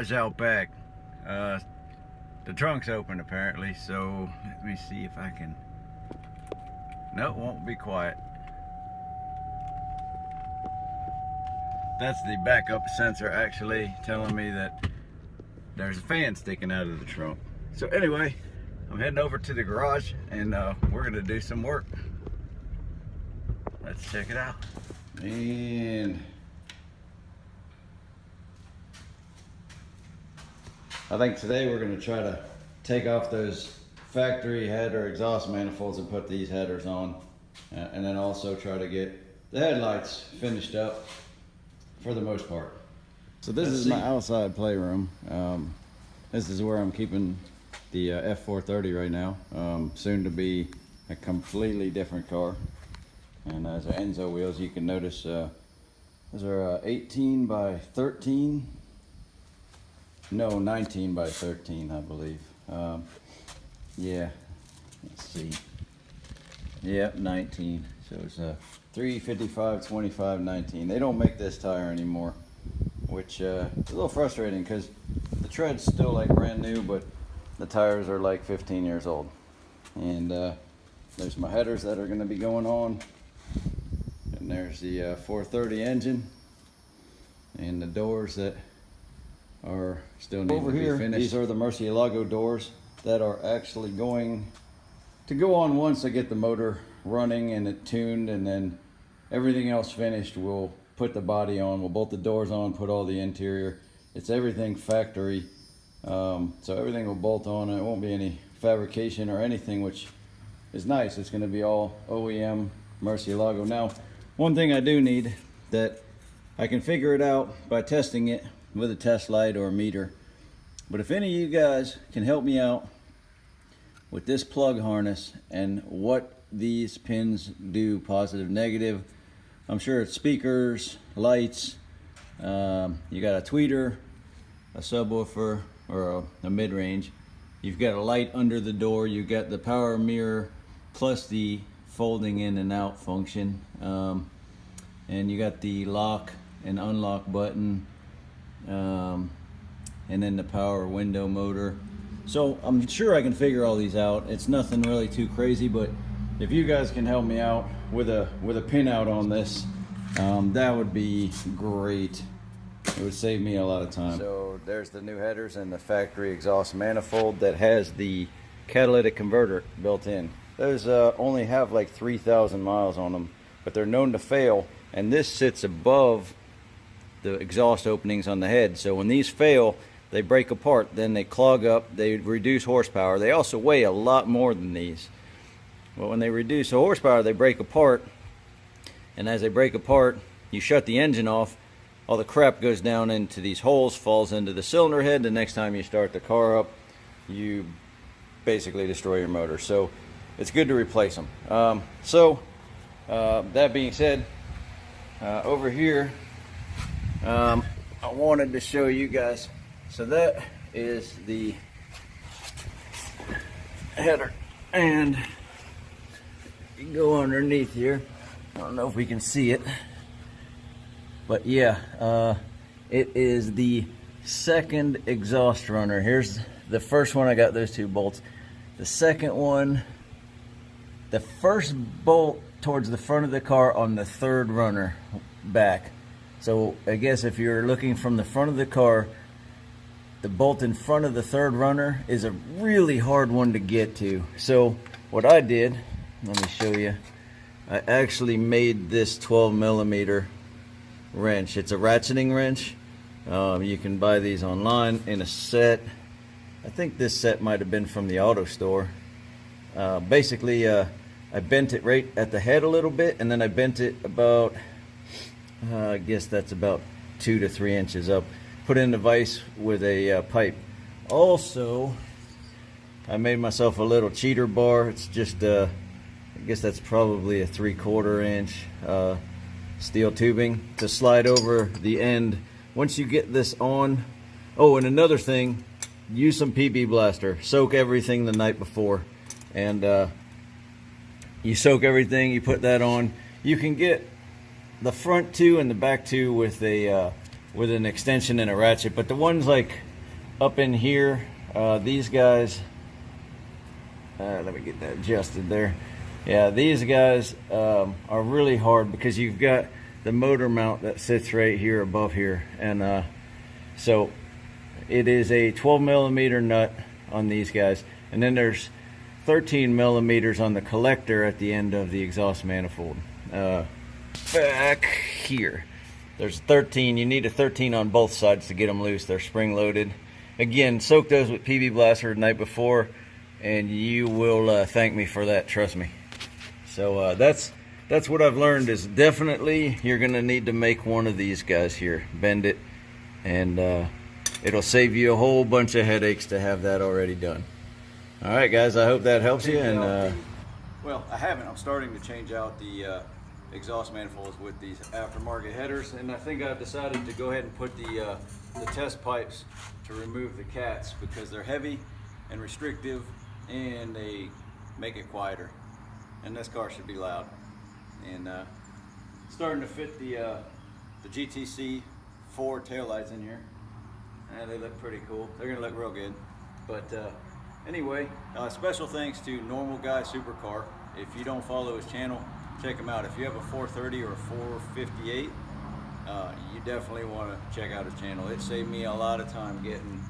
garage out back. The trunk's open apparently, so let me see if I can. No, it won't be quiet. That's the backup sensor actually telling me that there's a fan sticking out of the trunk. So anyway, I'm heading over to the garage and we're gonna do some work. Let's check it out. And I think today we're gonna try to take off those factory header exhaust manifolds and put these headers on, and then also try to get the headlights finished up for the most part. So this is my outside playroom. This is where I'm keeping the F430 right now. Soon to be a completely different car. And as the Enzo wheels, you can notice those are 18 by 13. No, 19 by 13, I believe. Yeah, let's see. Yep, 19. So it's a 355, 25, 19. They don't make this tire anymore, which is a little frustrating because the tread's still like brand new, but the tires are like 15 years old. And there's my headers that are going to be going on. And there's the 430 engine and the doors that are still need to be finished. These are the Murcielago doors that are actually going to go on once I get the motor running and it tuned, and then everything else finished. We'll put the body on, we'll bolt the doors on, put all the interior. It's everything factory, so everything will bolt on and it won't be any fabrication or anything, which is nice. It's going to be all OEM Murcielago. Now, one thing I do need that I can figure it out by testing it with a test light or a meter, but if any of you guys can help me out with this plug harness and what these pins do, positive, negative. I'm sure it's speakers, lights, you got a tweeter, a subwoofer, or a mid-range. You've got a light under the door, you've got the power mirror, plus the folding in and out function. And you got the lock and unlock button, and then the power window motor. So I'm sure I can figure all these out. It's nothing really too crazy, but if you guys can help me out with a pinout on this, that would be great. It would save me a lot of time. So there's the new headers and the factory exhaust manifold that has the catalytic converter built in. Those only have like 3,000 miles on them, but they're known to fail, and this sits above the exhaust openings on the head. So when these fail, they break apart, then they clog up, they reduce horsepower. They also weigh a lot more than these. But when they reduce the horsepower, they break apart. And as they break apart, you shut the engine off, all the crap goes down into these holes, falls into the cylinder head. The next time you start the car up, you basically destroy your motor. So it's good to replace them. That being said, over here, I wanted to show you guys. So that is the header, and you can go underneath here. I don't know if we can see it, but yeah, it is the second exhaust runner. Here's the first one. I got those two bolts. The second one, the first bolt towards the front of the car on the third runner back. So I guess if you're looking from the front of the car, the bolt in front of the third runner is a really hard one to get to. So what I did, let me show you, I actually made this 12mm wrench. It's a ratcheting wrench. You can buy these online in a set. I think this set might have been from the auto store. Basically, I bent it right at the head a little bit, and then I bent it about, I guess that's about 2 to 3 inches up. Put in the vise with a pipe. Also, I made myself a little cheater bar. It's just, I guess that's probably a 3/4 inch steel tubing to slide over the end. Once you get this on, oh, and another thing, use some PB Blaster. Soak everything the night before, and you soak everything. You put that on. You can get the front two and the back two with a with an extension and a ratchet, but the ones like up in here, these guys, let me get that adjusted there. Yeah, these guys are really hard because you've got the motor mount that sits right here above here, and so it is a 12 millimeter nut on these guys, and then there's 13 millimeters on the collector at the end of the exhaust manifold. Back here there's 13. You need a 13 on both sides to get them loose. They're spring loaded. Again, soak those with PB Blaster the night before and you will thank me for that, trust me. So that's what I've learned, is definitely you're gonna need to make one of these guys here, bend it, and it'll save you a whole bunch of headaches to have that already done. All right, guys, I hope that helps you. And well, I haven't. I'm starting to change out the exhaust manifolds with these aftermarket headers, and I think I've decided to go ahead and put the test pipes to remove the cats because they're heavy and restrictive, and they make it quieter. And this car should be loud. And starting to fit the GTC 4 taillights in here. And they look pretty cool. They're gonna look real good. But anyway, special thanks to Normal Guy Supercar. If you don't follow his channel, check him out. If you have a 430 or a 458, you definitely want to check out his channel. It saved me a lot of time getting